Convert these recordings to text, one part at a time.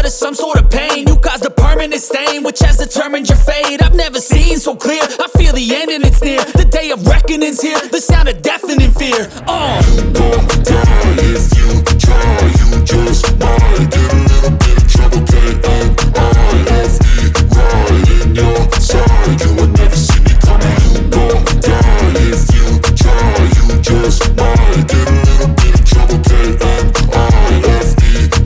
blood is some sort of pain. You caused a permanent stain, which has determined your fate. I've never seen so clear, I feel the end and it's near. The day of reckoning's here, the sound of deafening fear. You gon' die if you try, you just might get a little bit of trouble, K-N-I-F-E, right in your side. You will never see me coming. You gon' die if you try, you just might get a little bit of trouble, K-N-I-F-E,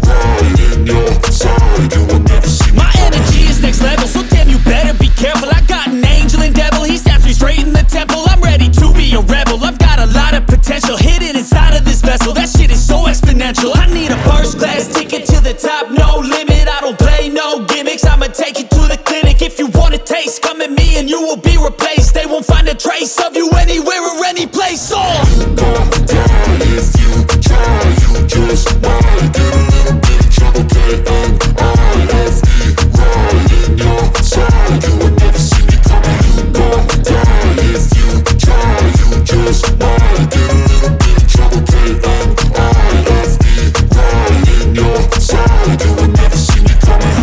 right in your side. You will never see me My energy is next level, so damn you better be careful. I got an angel and devil, he snaps me straight in the temple. I'm ready to be a rebel, I've got a lot of potential hidden inside of this vessel. That shit is so exponential. I need a first class ticket to the top, no limit. I don't play no gimmicks, I'ma take you to the clinic. If you want a taste, come at me and you will be replaced. They won't find a trace of you anywhere or any place. You gon' die if you try, you just might get a little bit of trouble, K-N-I-F-E, right in your side. You will never see me coming. You gon' die if you try, you just might get a little bit of trouble, K-N-I-F-E, right in your side. You will never see me coming.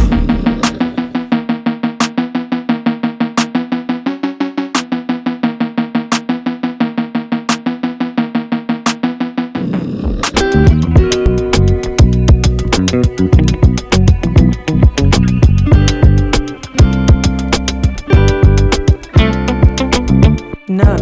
No.